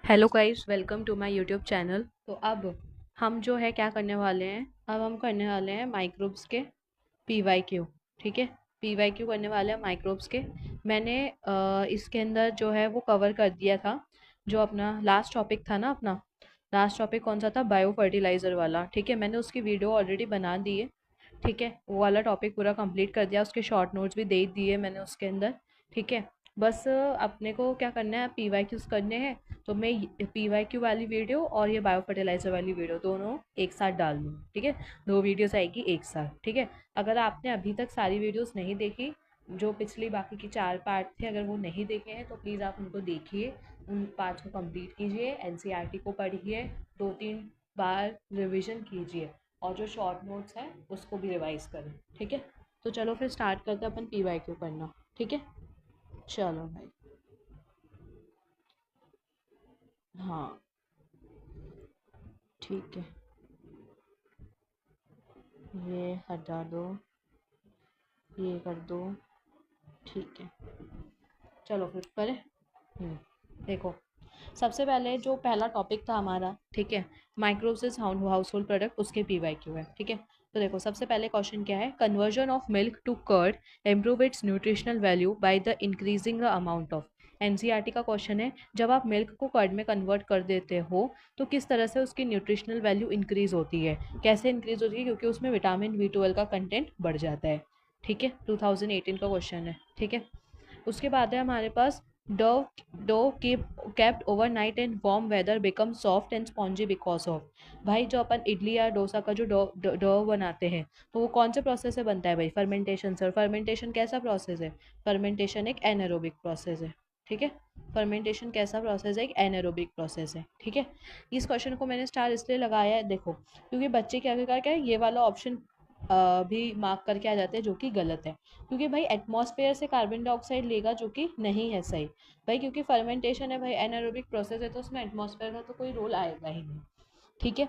Hello guys, welcome to my YouTube channel. तो अब हम जो है क्या करने वाले हैं, अब हम करने वाले हैं माइक्रोब्स के पीवाईक्यू। ठीक है, पीवाईक्यू करने वाले हैं माइक्रोब्स के। मैंने इसके अंदर जो है वो कवर कर दिया था। जो अपना लास्ट टॉपिक था ना, अपना लास्ट टॉपिक कौन सा था? बायो फर्टिलाइज़र वाला। ठीक है, मैंने उसकी वीडियो ऑलरेडी बना दी है। ठीक है, वो वाला टॉपिक पूरा कंप्लीट कर दिया, उसके शॉर्ट नोट्स भी दे दिए मैंने उसके अंदर। ठीक है, बस अपने को क्या करना है, पीवाईक्यूज करने हैं। तो मैं पीवाईक्यू वाली वीडियो और ये बायो फर्टिलाइजर वाली वीडियो दोनों एक साथ डाल दूँ। ठीक है, दो वीडियोस आएगी एक साथ। ठीक है, अगर आपने अभी तक सारी वीडियोस नहीं देखी, जो पिछली बाकी की 4 पार्ट थे, अगर वो नहीं देखे हैं तो प्लीज़ आप उनको देखिए। उन पार्ट्स को कंप्लीट कीजिए, एनसीईआरटी को पढ़िए, 2-3 बार रिवीजन कीजिए, और जो शॉर्ट नोट्स हैं उसको भी रिवाइज करें। ठीक है, तो चलो फिर स्टार्ट करते हैं अपन पीवाईक्यू पढ़ना। ठीक है, चलो भाई। हाँ, ठीक है, ये हटा दो, ये कर दो। ठीक है, चलो फिर करें। देखो, सबसे पहले जो पहला टॉपिक था हमारा, ठीक है, microbes is house hold product, उसके पीवाईक्यू है। ठीक है, तो देखो सबसे पहले क्वेश्चन क्या है, conversion of milk to curd improve its nutritional value by the increasing the amount of. NCERT का क्वेश्चन है, जब आप मिल्क को कर्ड में कन्वर्ट कर देते हो तो किस तरह से उसकी न्यूट्रिशनल वैल्यू इंक्रीज होती है? कैसे इंक्रीज होती है? क्योंकि उसमें विटामिन B12 का कंटेंट बढ़ जाता है। ठीक है, 2018 का क्वेश्चन है। ठीक है, उसके बाद है हमारे पास dough dough kept overnight in warm weather become soft and spongy because of। भाई जो अपन इडली या डोसा का जो डो बनाते हैं, तो वो कौन से प्रोसेस से बनता है भाई? फर्मेंटेशन से। और फर्मेंटेशन कैसा प्रोसेस है? फर्मेंटेशन एक एनारोबिक प्रोसेस है। ठीक है, फर्मेंटेशन कैसा प्रोसेस है? एक एनारोबिक प्रोसेस है। ठीक है, इस क्वेश्चन को मैंने स्टार इसलिए लगाया है, देखो, क्योंकि बच्चे क्या क्या क्या है, ये वाला ऑप्शन भी मार्क करके आ जाते हैं, जो कि गलत है। क्योंकि भाई एटमॉस्फेयर से कार्बन डाइऑक्साइड लेगा, जो कि नहीं है सही भाई, क्योंकि फर्मेंटेशन है भाई, एनारोबिक प्रोसेस है, तो उसमें एटमॉस्फेयर का तो कोई रोल आएगा ही नहीं। ठीक है,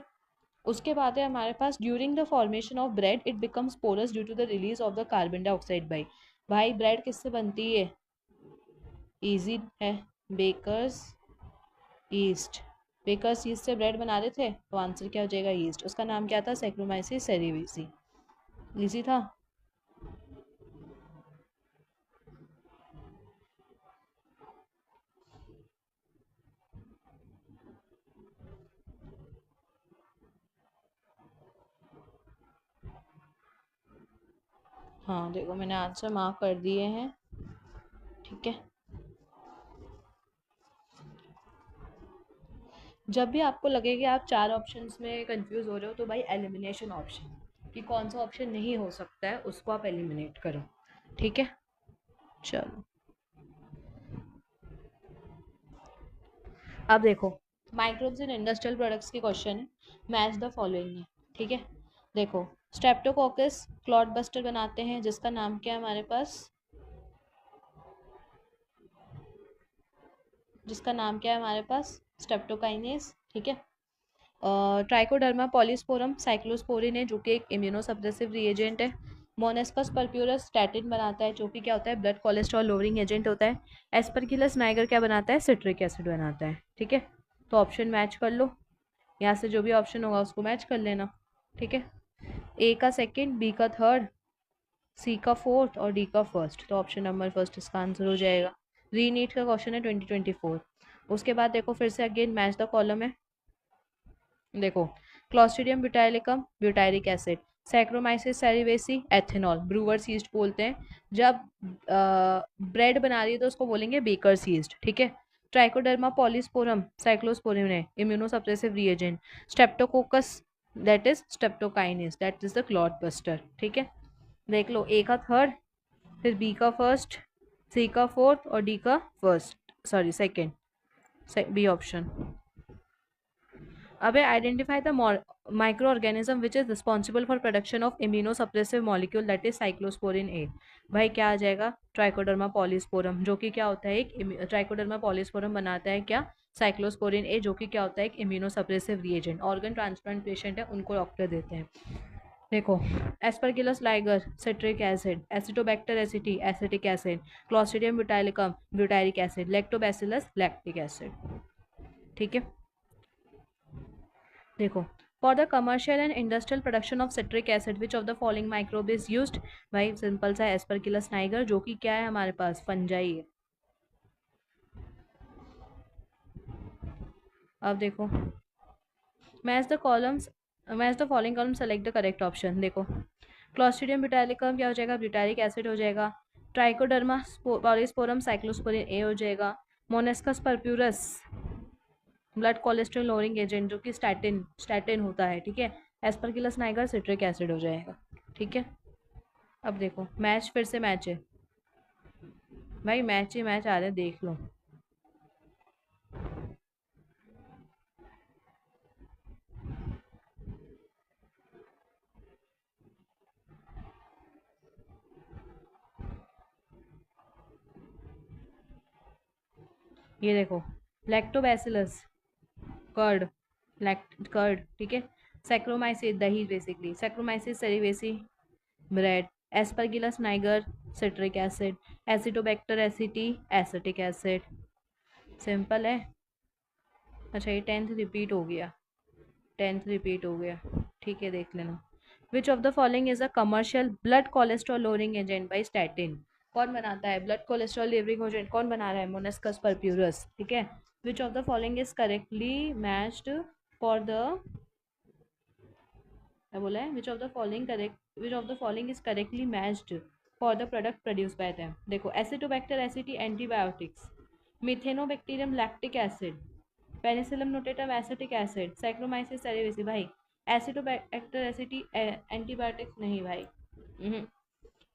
उसके बाद है हमारे पास during the formation of bread it becomes porous due to the release of the carbon dioxide. भाई ब्रेड किससे बनती है? इजी है, बेकर्स ईस्ट। बेकर्स ईस्ट से ब्रेड बना रहे थे, तो आंसर क्या हो जाएगा? ईस्ट। उसका नाम क्या था? Saccharomyces cerevisiae. इजी था। हाँ देखो, मैंने आंसर मार्क कर दिए हैं। ठीक है, जब भी आपको लगे कि आप 4 ऑप्शंस में कंफ्यूज हो रहे हो, तो भाई एलिमिनेशन ऑप्शन, कि कौन सा ऑप्शन नहीं हो सकता है, उसको आप एलिमिनेट करो। ठीक है, चलो अब देखो, माइक्रोब्स इन इंडस्ट्रियल प्रोडक्ट्स के क्वेश्चन है। मैच द फॉलोइंग है। ठीक है, देखो, स्ट्रेप्टोकोकस क्लॉट बस्टर बनाते हैं, जिसका नाम क्या है हमारे पास? जिसका नाम क्या है हमारे पास? स्ट्रेप्टोकाइनेस। ठीक है, ट्राइकोडर्मा पॉलीस्पोरम साइक्लोस्पोरिन है, जो कि एक इम्यूनोसप्रेसिव रिएजेंट है। मोनेस्कस परप्यूरस स्टैटिन बनाता है, जो कि क्या होता है? ब्लड कोलेस्ट्रॉल लोअरिंग एजेंट होता है। एस्परगिलस नाइगर क्या बनाता है? सिट्रिक एसिड बनाता है। ठीक है, तो ऑप्शन मैच कर लो, यहाँ से जो भी ऑप्शन होगा उसको मैच कर लेना। ठीक है, ए का सेकंड, बी का थर्ड, सी का फोर्थ और डी का फर्स्ट, तो ऑप्शन नंबर फर्स्ट इसका आंसर हो जाएगा। री नीट का क्वेश्चन है 2024। उसके बाद देखो, फिर से अगेन मैच द कॉलम है। देखो, Clostridium butylicum butyric acid, Saccharomyces cerevisiae ethanol, brewer's yeast बोलते हैं। जब ब्रेड बना रही है तो उसको बोलेंगे बेकर्स यीस्ट। ठीक है, ट्राइकोडर्मा पॉलीस्पोरम साइक्लोस्पोरिन है, immunosuppressive reagent. Streptococcus, that is streptokinase, that is the clot buster. ठीक है, देख लो, ए का थर्ड, फिर बी का फर्स्ट, सी का फोर्थ और डी का first, sorry second, B option. अबे, identify the microorganism which is responsible for production of immunosuppressive molecule, that is cyclosporin A. भाई क्या आ जाएगा? ट्राइकोडर्मा पॉलीस्पोरम, जो कि क्या होता है? एक ट्राइकोडर्मा पॉलीस्पोरम बनाता है क्या? साइक्लोस्पोरिन ए, जो कि क्या होता है? एक immunosuppressive reagent. Organ transplant patient है, उनको डॉक्टर देते हैं। देखो, एस्परगिलस लाइगर citric acid, Acetobacter aceti acetic acid, Clostridium butylicum butyric acid, Lactobacillus lactic acid. ठीक है, देखो, for the commercial and industrial production of citric acid which of the following microbe is used, भाई simple सा Aspergillus niger, जो कि क्या है हमारे पास, फंजाई है। अब देखो, match the columns, match the following column, select the correct option. देखो, क्लॉस्ट्रिडियम ब्यूटाइलिकम क्या हो जाएगा, ब्यूटारिक एसिड हो जाएगा। ट्राइकोडर्मा पॉलीस्पोरम साइक्लोस्पोरिन ए हो जाएगा। Monascus purpureus blood cholesterol lowering agent, जो कि स्टैटिन स्टैटिन होता है, ठीक है। एस्परगिलस नाइगर सिट्रिक एसिड हो जाएगा, ठीक है। अब देखो, मैच फिर से मैच है भाई, मैच ही मैच आ रहे हैं, देख लो। ये देखो, लैक्टोबैसिलस कर्ड, कर्ड, ठीक है। सैक्रोमाइसिस दही, basically Saccharomyces cerevisiae bread. Aspergillus niger citric acid. Acetobacter aceti acetic acid. Simple है। अच्छा, ये 10th रिपीट हो गया, 10th रिपीट हो गया, ठीक है, देख लेना। विच of the following is a commercial blood cholesterol lowering agent by statin. कौन बनाता है ब्लड कोलेस्ट्रॉल लोअरिंग एजेंट, कौन बना रहा है, मोनेस्कस परप्यूरस, ठीक है। Which of the following is correctly matched for the, क्या बोला है, which of the following correct, which of the following is correctly matched for the product produce by them. देखो, Acetobacter aceti antibiotics, Methanobacterium lactic acid, Penicillium notatum acetic acid, Saccharomyces cerevisiae. भाई Acetobacter aceti antibiotics नहीं भाई।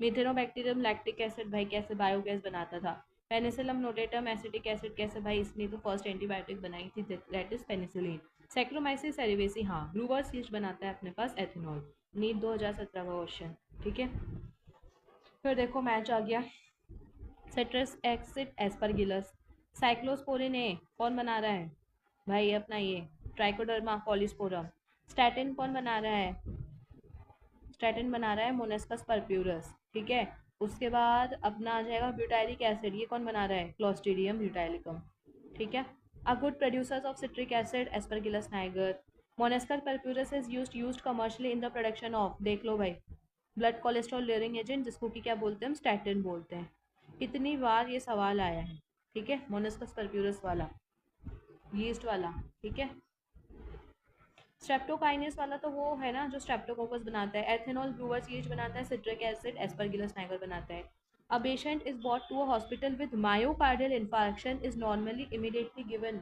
Methanobacterium lactic acid भाई कैसे biogas बनाता था। Penicillium notatum acetic acid कैसे, भाई इसने तो फर्स्ट एंटीबायोटिक बनाई थी, that is penicillin. Saccharomyces cerevisiae, हाँ, ब्रूवर्स यीस्ट बनाता है अपने पास एथेनॉल। नीट 2017 का क्वेश्चन, ठीक है। फिर देखो, मैच आ गया। सिट्रस एसिड एस्परगिलस, साइक्लोस्पोरिन ए कौन बना रहा है, भाई अपना ये ट्राइकोडर्मा पॉलीस्पोरम। स्टैटिन कौन बना रहा है, स्टैटिन बना रहा है मोनेस्कस परप्यूरस, ठीक है। उसके बाद अपना आ जाएगा ब्यूटाइलिक एसिड, ये कौन बना रहा है, क्लॉस्ट्रीडियम ब्यूटाइलिकम, ठीक है। A good producers of citric acid Aspergillus niger. Monascus purpureus is used commercially in the production of, देख लो भाई, ब्लड कोलेस्ट्रॉल लेयरिंग एजेंट, जिसको कि क्या बोलते हैं हम, स्टैटिन बोलते हैं। कितनी बार ये सवाल आया है, ठीक है, मोनेस्कस परप्यूरस वाला, यीस्ट वाला, ठीक है। स्ट्रेप्टोकाइनेस वाला तो वो है ना जो स्ट्रेप्टोकोकस बनाता है। एथेनॉल ब्रूवर्स यीस्ट बनाता है। सिट्रिक एसिड एस्परगिलस नाइगर बनाता है। A patient is bought to a hospital with myocardial infarction is normally immediately given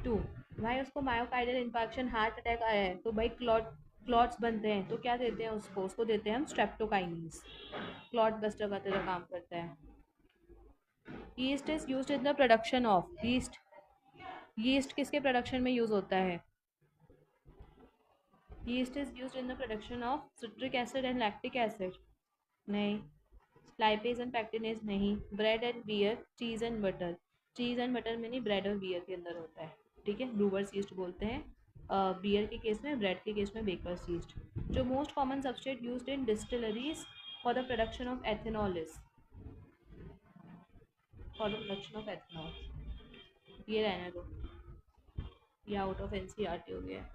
to, भाई उसको मायोकार्डियल इन्फार्क्शन, हार्ट अटैक आया है, तो भाई क्लॉट्स बनते हैं, तो क्या देते हैं उसको देते हैं हम स्ट्रेप्टोकाइनेस, क्लॉट बस्टर का तरह काम करता है। Yeast is used in the production of, yeast, yeast किसके प्रोडक्शन में यूज होता है, yeast is used in the production of citric acid and lactic acid, नहीं। lipase and pectinase नहीं। bread and beer, cheese and butter, cheese and butter में नहीं, bread और beer के अंदर होता है, ठीक है, ब्रूवर्स यीस्ट बोलते हैं बियर के केस में, ब्रेड के केस में बेकर्स यीस्ट। जो most common substrate used in distilleries for the production of ethanol is, for the production of ethanol, ये रहने दो, ये आउट ऑफ एनसीईआरटी हो गया,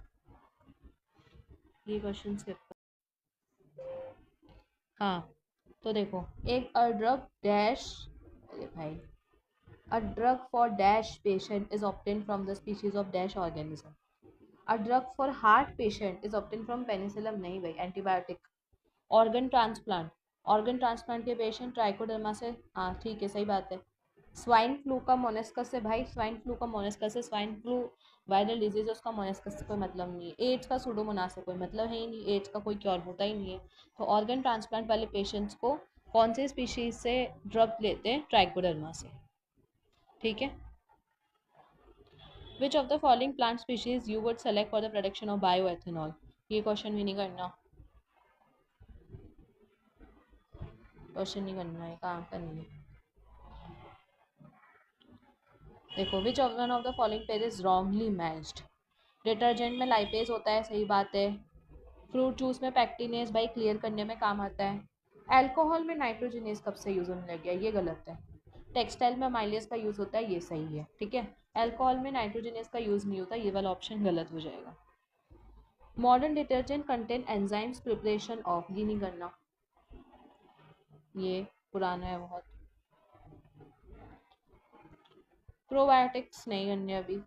ये क्वेश्चन स्किप। हाँ, तो देखो, एक अ ड्रग डैश, अरे भाई, a drug for dash patient is obtain from the species of dash organism. A drug for heart patient is obtain from penicillium, नहीं भाई, antibiotic. Organ transplant, organ transplant के patient trichoderma से, हाँ ठीक है, सही बात है। स्वाइन फ्लू का मोनेस्कस से, भाई स्वाइन फ्लू का मोनेस्कस से, स्वाइन फ्लू वायरल डिजीज है, उसका मोनेस्कस से कोई मतलब नहीं है। एड्स का सूडोमोनास से कोई मतलब है ही नहीं, एड्स का कोई क्योर होता ही नहीं है। तो ऑर्गन ट्रांसप्लांट वाले पेशेंट्स को कौन से स्पीशीज से ड्रग लेते हैं, ट्राइकोडर्मा से, ठीक है। Which of the following plant species you would select for the production of bioethanol, ये क्वेश्चन भी नहीं करना, क्वेश्चन नहीं करना है, काम करनी है। देखो, which of one of the following pair is wrongly matched. Detergent में लाइपेज होता है, सही बात है। फ्रूट जूस में पैक्टिनेस, भाई क्लियर करने में काम आता है। अल्कोहल में नाइट्रोजनेस कब से यूज होने लग गया, ये गलत है। टेक्सटाइल में अमाइलेज का यूज़ होता है, ये सही है, ठीक है। अल्कोहल में नाइट्रोजनस का यूज़ नहीं होता, ये वाला ऑप्शन गलत हो जाएगा। Modern detergent contain enzymes preparation of, ये नहीं करना, ये पुराना है बहुत। प्रोबायोटिक्स नहीं करने अभी।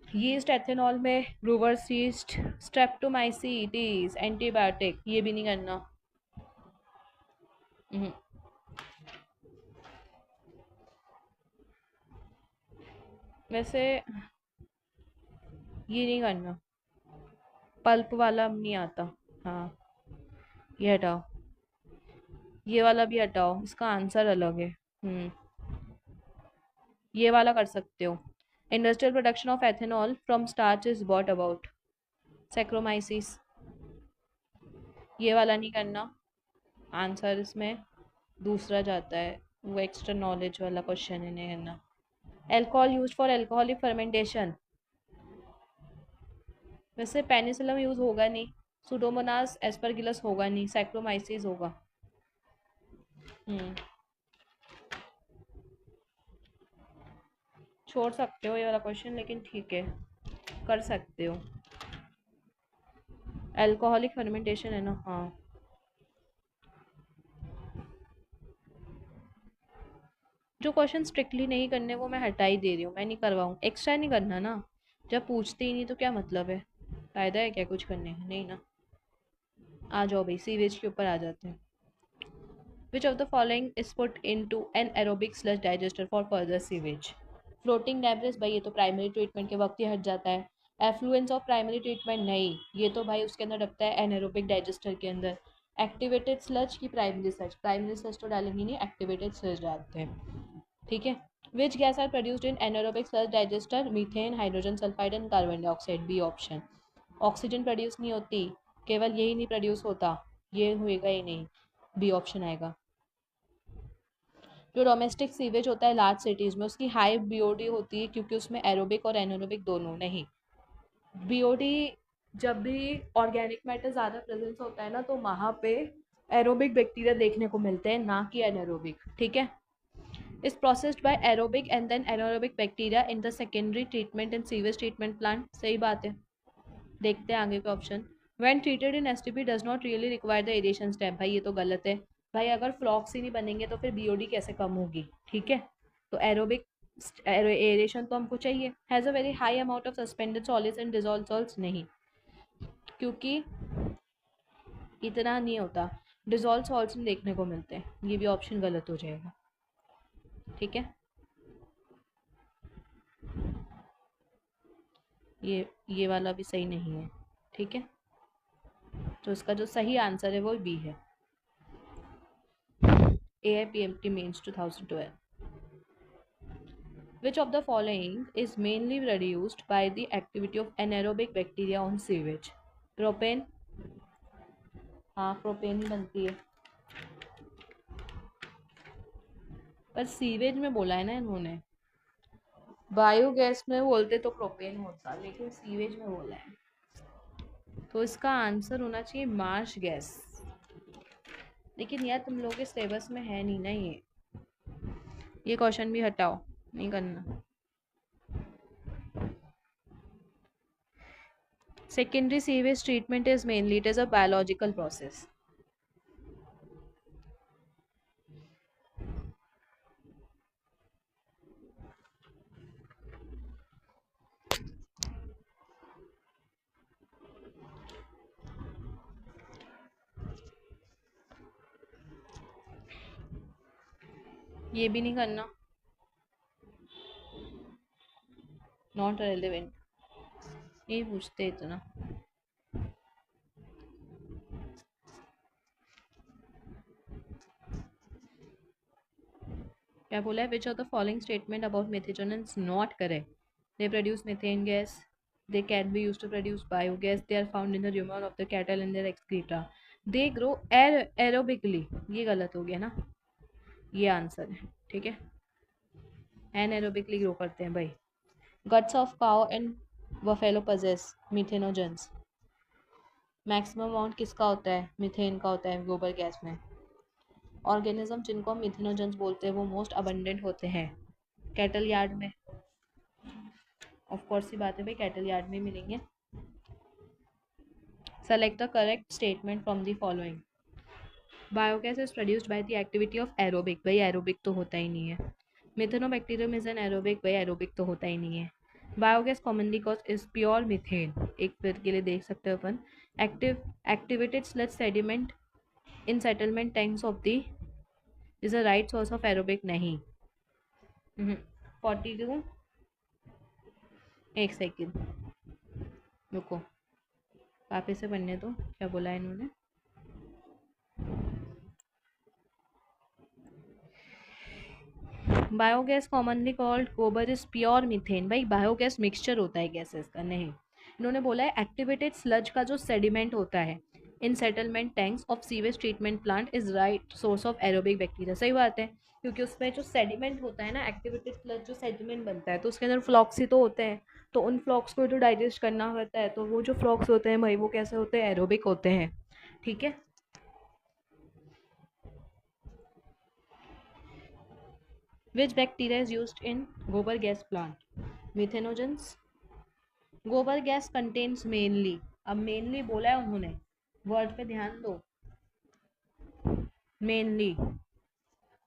यीस्ट एथेनॉल में ब्रूवर्स यीस्ट, स्ट्रेप्टोमाइसिस एंटीबायोटिक, ये भी नहीं करना। वैसे ये नहीं करना, पल्प वाला नहीं आता। हाँ, ये हटाओ, ये वाला भी हटाओ, इसका आंसर अलग है। ये वाला कर सकते हो। Industrial production of ethanol from starch is bought about, saccharomyces, ये वाला नहीं करना। आंसर इसमें दूसरा जाता है, वो एक्स्ट्रा नॉलेज वाला क्वेश्चन है, नहीं करना। Alcohol use for alcoholic fermentation, वैसे पेनिसिलम यूज होगा नहीं, सुडोमोनास एस्परगिलस होगा नहीं, सैक्रोमाइसिस होगा। छोड़ सकते हो ये वाला क्वेश्चन, लेकिन ठीक है, कर सकते हो। अल्कोहलिक फर्मेंटेशन है ना, हाँ। जो क्वेश्चन स्ट्रिक्टली नहीं करने वो मैं हटा ही दे रही हूँ, मैं नहीं करवाऊँ, एक्स्ट्रा नहीं करना ना। जब पूछते ही नहीं तो क्या मतलब है, फायदा है क्या कुछ करने का, नहीं ना। आ जाओ भाई, सीवेज के ऊपर आ जाते हैं। Which of the following is put into anaerobic sludge digester for further sewage. Floating debris, भाई ये तो प्राइमरी ट्रीटमेंट के वक्त ही हट जाता है। एफ्लुएंस ऑफ प्राइमरी ट्रीटमेंट, नहीं, ये तो भाई उसके अंदर डबता है एनएरोबिक डाइजेस्टर के अंदर। एक्टिवेटेड स्लज की प्राइमरी स्लज, प्राइमरी स्लज तो डालेंगे नहीं, एक्टिवेटेड स्लज डालते हैं, ठीक है। Which gas are produced in anaerobic sludge digester, methane, hydrogen sulphide and carbon dioxide, B option. Oxygen produce नहीं होती, केवल यही नहीं प्रोड्यूस होता, ये होएगा ही नहीं, बी ऑप्शन आएगा। जो डोमेस्टिक सीवेज होता है लार्ज सिटीज़ में, उसकी हाई बीओडी होती है क्योंकि उसमें एरोबिक और एनोरोबिक दोनों, नहीं। बीओडी, जब भी ऑर्गेनिक मैटर ज़्यादा प्रेजेंस होता है ना, तो वहाँ पे एरोबिक बैक्टीरिया देखने को मिलते हैं, ना कि एनएरोबिक, ठीक है। Is processed by aerobic and then anaerobic bacteria in the secondary treatment and sewage treatment plant, सही बात है। देखते हैं आगे का option. When treated in STP does not really require the aeration step, भाई ये तो गलत है। भाई अगर फ्लॉक्स ही नहीं बनेंगे तो फिर बीओडी कैसे कम होगी, ठीक है। तो एरोबिक एरेशन तो हमको चाहिए। Has a very high amount of suspended solids and dissolve salts, नहीं, क्योंकि इतना नहीं होता, डिजॉल्व सॉल्ट्स नहीं देखने को मिलते हैं, ये भी ऑप्शन गलत हो जाएगा, ठीक है। ये वाला भी सही नहीं है, ठीक है। तो इसका जो सही आंसर है वो बी है, AIPMT means 2012. Which of the following is mainly produced by the activity of anaerobic bacteria on sewage? Propane, हाँ प्रोपेन ही बनती है, पर सीवेज में बोला है ना इन्होंने, बायोगैस में बोलते तो प्रोपेन होता, लेकिन सीवेज में बोला है, तो इसका आंसर होना चाहिए मार्श गैस। लेकिन यार तुम लोगों के सिलेबस में है नहीं ना ये क्वेश्चन भी हटाओ, नहीं करना। Secondary sewage treatment is mainly, it is a biological process. ये भी नहीं करना, नॉट रेलिवेंट, नहीं पूछते इतना। क्या बोला है, which of the following statement about methanogens is not correct. They produce methane gas, they can be used to produce biogas, they are found in the rumen of the cattle and their excreta, they grow aerobically, ये गलत हो गया ना, ये answer है, ठीक है। एनएरोबिकली grow करते हैं भाई। Guts of cow and buffalo possess methanogens, maximum amount किसका होता है, मीथेन का होता है गोबर गैस में, ऑर्गेनिज्म जिनको हम मिथेनोजेंस बोलते हैं वो मोस्ट अबंडेंट होते हैं कैटल यार्ड में। ऑफ कोर्स ही बात है भाई, कैटल यार्ड में मिलेंगे। Select the correct statement from the following. Biogas is produced by the activity of aerobic, भाई एरोबिक तो होता ही नहीं है। मिथेनोबैक्टीरियम इज एन एरोबिक, भाई एरोबिक तो होता ही नहीं है। Biogas commonly cause is pure methane, एक फिर के लिए देख सकते हो अपन। Activated sludge sediment in settlement tanks of the is a right source of aerobic, नहीं। 42, एक सेकेंड रुको, वापस से पढ़ने दो क्या बोला है इन्होंने। बायोगैस कॉमनली कॉल्ड गोबर इज प्योर मीथेन, भाई बायोगैस मिक्सचर होता है गैसेस का, नहीं। इन्होंने बोला है एक्टिवेटेड स्लज का जो सेडिमेंट होता है in settlement tanks of sewage treatment plant is right source of aerobic bacteria, सही बात है। क्योंकि उसमें जो सेडिमेंट होता है ना, एक्टिवेटेड स्लज जो सेडिमेंट बनता है तो उसके अंदर फ्लॉक्स ही तो होते हैं, तो उन फ्लॉक्स को जो डाइजेस्ट करना होता है तो वो जो फ्लॉक्स होते हैं भाई वो कैसे होते हैं, एरोबिक होते हैं, ठीक है। Which bacteria is used in gobar gas plant? Methanogens. गोबर गैस कंटेन्स मेनली, अब मेनली बोला है उन्होंने, वर्ड पे ध्यान दो, मेनली।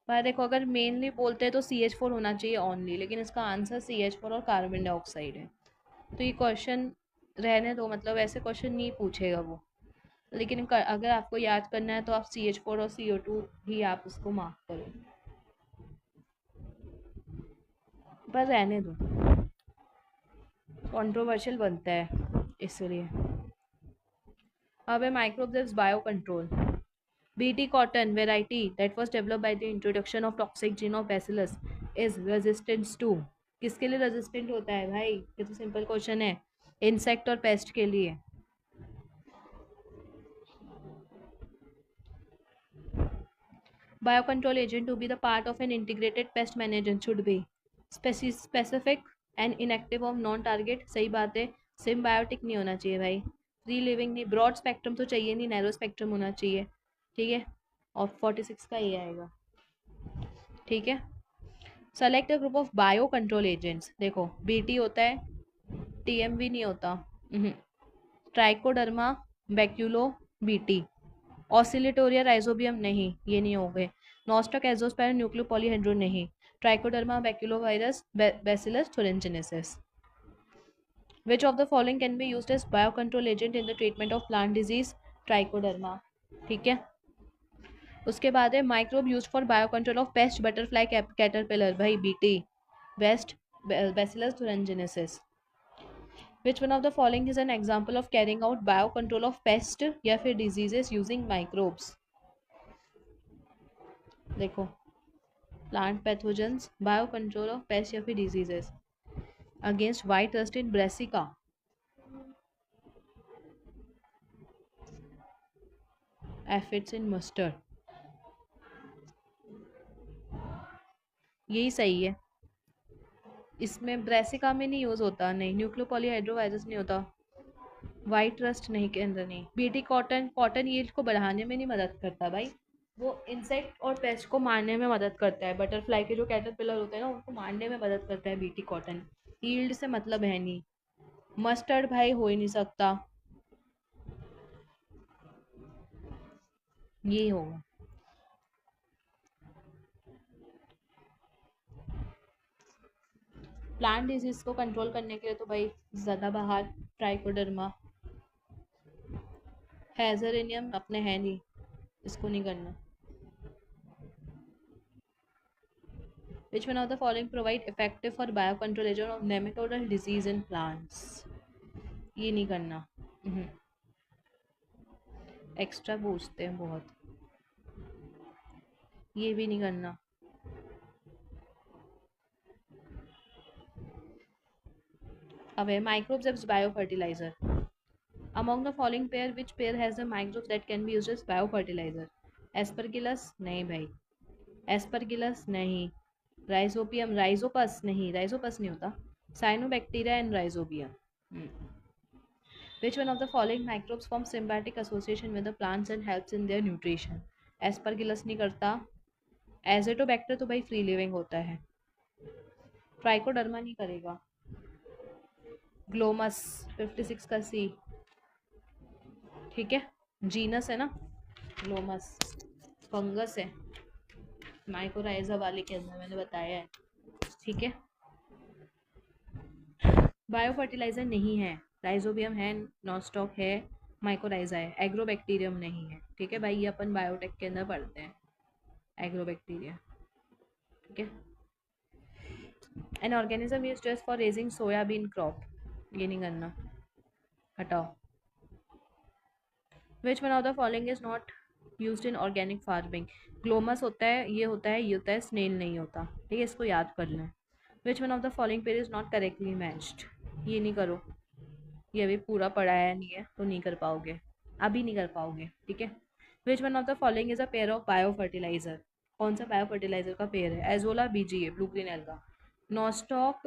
पर देखो अगर मेनली बोलते हैं तो CH4 होना चाहिए ओनली, लेकिन इसका आंसर CH4 और कार्बन डाइऑक्साइड है। तो ये क्वेश्चन रहने दो, मतलब ऐसे क्वेश्चन नहीं पूछेगा वो, लेकिन अगर आपको याद करना है तो आप CH4 और CO2 ही आप उसको मार्क करो, पर रहने दो, कंट्रोवर्शियल बनता है इसलिए। अब है microbes bio control. BT cotton variety that was developed by the introduction of toxic gene of Bacillus is resistant to, किसके लिए रेजिस्टेंट होता है भाई, ये तो सिंपल क्वेश्चन है, इंसेक्ट और पेस्ट के लिए। Biocontrol agent to be the part of an integrated pest management should be specific and inactive of non target, सही बात है। सिम्बायोटिक नहीं होना चाहिए भाई, फ्री लिविंग नहीं, ब्रॉड स्पेक्ट्रम तो चाहिए नहीं, नैरो स्पेक्ट्रम होना चाहिए, ठीक है। और 46 का ये आएगा, ठीक है। Select a group of bio control agents, देखो BT होता है, TMV नहीं होता, Trichoderma baculo BT, Oscillatoria Rhizobium नहीं, ये नहीं हो गए। नॉस्टक एजोस्पायरम न्यूक्लियोपॉलीहेड्रोन नहीं। Trichoderma baculovirus Bacillus thuringiensis। Which of the following can be used as biocontrol agent in the treatment of plant disease? Trichoderma, ठीक है। उसके बाद है microbe used for biocontrol of paste butterfly caterpillar, भाई BT, best bacillus thuringiensis। Which one of the following is an example of carrying out biocontrol of pest या फिर diseases using microbes? देखो plant pathogens, biocontrol of paste या फिर diseases. Against white rust in Brassica, aphids in mustard, यही सही है। इसमें Brassica में नहीं यूज होता, नहीं। न्यूक्लियोपॉलीहाइड्रोवायरस नहीं होता, वाइट रस्ट नहीं के अंदर नहीं। BT कॉटन, कॉटन यील्ड को बढ़ाने में नहीं मदद करता भाई, वो इंसेक्ट और पेस्ट को मारने में मदद करता है, बटरफ्लाई के जो कैटरपिलर होते हैं ना उनको मारने में मदद करता है BT कॉटन, यील्ड से मतलब है नहीं। मस्टर्ड भाई हो ही नहीं सकता, ये होगा। प्लांट डिजीज को कंट्रोल करने के लिए तो भाई ज़्यादा बाहर ट्राइकोडर्मा, हैजरेनियम अपने है नहीं, इसको नहीं करना। Which one of the following provide effective for biocontrol agent of nematodal disease in plants? ये नहीं करना, एक्स्ट्रा पूछते हैं बहुत, ये भी नहीं करना। अब है microbes as biofertilizer. Among the following pair, which pair has the microbes that can be used as biofertilizer? Aspergillus नहीं भाई, Aspergillus नहीं, Rhizobium, Rhizopus नहीं, Rhizopus नहीं होता, Cyanobacteria and Rhizobium। Which one of the following microbes form symbiotic association with the plants and helps in their nutrition? Aspergillus नहीं करता, Azotobacter तो भाई फ्री लिविंग होता है, ट्राइकोडर्मा नहीं करेगा, ग्लोमस 56 का सी, ठीक है, जीनस है ना ग्लोमस, फंगस है, माइकोराइजा वाले के अंदर मैंने बताया है, ठीक है। बायो फर्टिलाइजर नहीं है, राइजोबियम है, नॉस्टॉक है, माइकोराइजा है, एग्रोबैक्टीरियम नहीं है, ठीक है भाई, ये अपन बायोटेक के अंदर पढ़ते हैं, एग्रोबैक्टीरिया, ठीक है। An organism used just for raising soybean crop, ये नहीं करना, हटाओ। विच one of the following is not used in organic farming, Glomus होता है, ये होता है, ये होता है, स्नेल नहीं होता, ठीक है, इसको याद कर लें। विच one of the following pair is not correctly matched, ये नहीं करो, ये अभी पूरा पढ़ाया नहीं है तो नहीं कर पाओगे, अभी नहीं कर पाओगे, ठीक है। Which one of the following is a pair of bio fertilizer, कौन सा बायो फर्टिलाइजर का पेयर है, Azolla BGA, blue green alga, Nostoc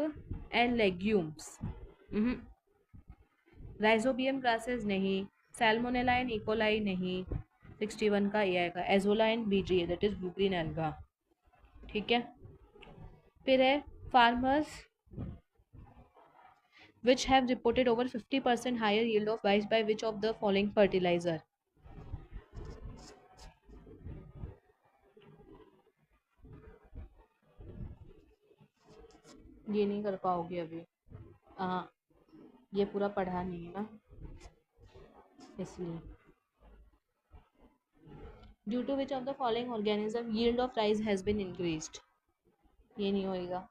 and legumes, Rhizobium grasses नहीं, सैल्मोनेला एंड इकोलाई नहीं, 61 का ए आएगा, Azolla and BGA that is blue green alga, ठीक है। फिर है farmers which have reported over 50% higher yield of rice by which of the following fertilizer, ये नहीं कर पाओगे अभी, हाँ ये पूरा पढ़ा नहीं है ना इसलिए। Due to which of the following organism yield of rice has been increased, ये नहीं होएगा।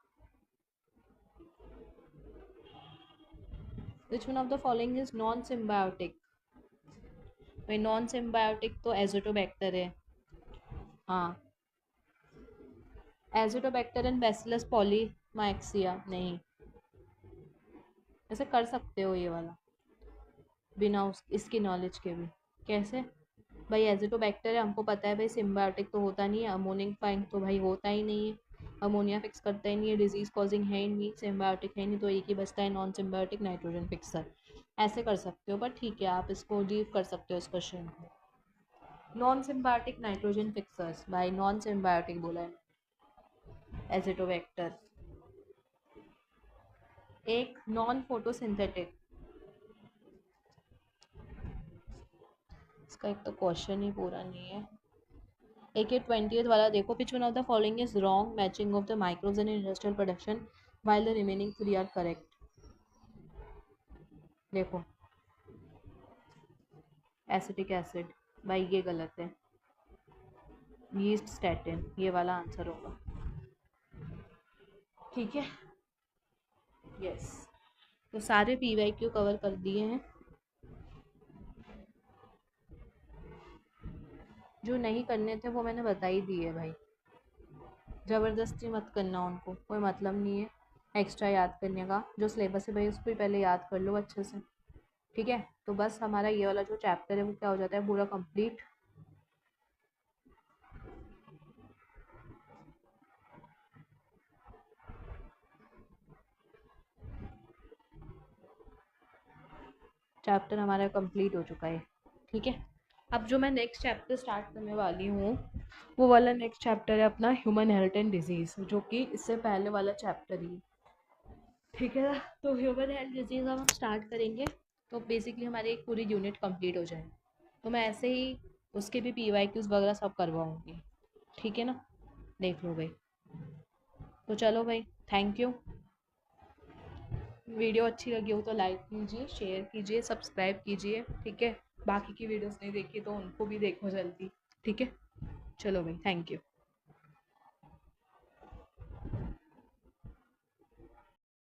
which one of the following is non symbiotic, भाई नॉन सिम्बायोटिक तो एजोटोबैक्टर है, हाँ एजोटोबैक्टर एंड बैसिलस पॉलीमाइक्सिया नहीं, ऐसे कर सकते हो ये वाला बिना इसकी नॉलेज के भी, कैसे भाई, एजिटोबैक्टर है हमको पता है भाई, सिम्बायोटिक तो होता नहीं है, अमोनिफाइंग तो भाई होता ही नहीं है, अमोनिया फिक्स करता ही नहीं है, डिजीज कॉजिंग है ही नहीं, सिम्बायोटिक है नहीं, तो एक ही बचता है नॉन सिम्बायोटिक नाइट्रोजन फिक्सर, ऐसे कर सकते हो, पर ठीक है आप इसको लीव कर सकते हो इस क्वेश्चन को। नॉन सिम्बायोटिक नाइट्रोजन फिक्सर्स, भाई नॉन सिम्बायोटिक बोला है एजिटोबैक्टर। एक नॉन फोटोसिंथेटिक, इसका एक तो क्वेश्चन ही पूरा नहीं है। एक 20th वाला देखो, which one of the following is wrong matching of the microbes in industrial production while the remaining 3 are correct, देखो एसिटिक एसिड, भाई ये गलत है, यीस्ट स्टैटिन, ये वाला आंसर होगा, ठीक है। यस, तो सारे PYQ कवर कर दिए हैं, जो नहीं करने थे वो मैंने बता ही दिए भाई, ज़बरदस्ती मत करना उनको, कोई मतलब नहीं है एक्स्ट्रा याद करने का, जो सिलेबस है भाई उसको ही पहले याद कर लो अच्छे से, ठीक है। तो बस हमारा ये वाला जो चैप्टर है वो क्या हो जाता है पूरा कंप्लीट। चैप्टर हमारा कंप्लीट हो चुका है, ठीक है। अब जो मैं नेक्स्ट चैप्टर स्टार्ट करने वाली हूँ वो वाला नेक्स्ट चैप्टर है अपना ह्यूमन हेल्थ एंड डिजीज़, जो कि इससे पहले वाला चैप्टर ही, ठीक है ना। तो ह्यूमन हेल्थ डिजीज़ हम स्टार्ट करेंगे तो बेसिकली हमारी एक पूरी यूनिट कंप्लीट हो जाए, तो मैं ऐसे ही उसके भी PYQs वगैरह सब करवाऊँगी, ठीक है ना, देख लो भाई। तो चलो भाई, थैंक यू, वीडियो अच्छी लगी हो तो लाइक कीजिए, शेयर कीजिए, सब्सक्राइब कीजिए, ठीक है। बाकी की वीडियोस नहीं देखी तो उनको भी देखो जल्दी, ठीक है। चलो भाई, थैंक यू।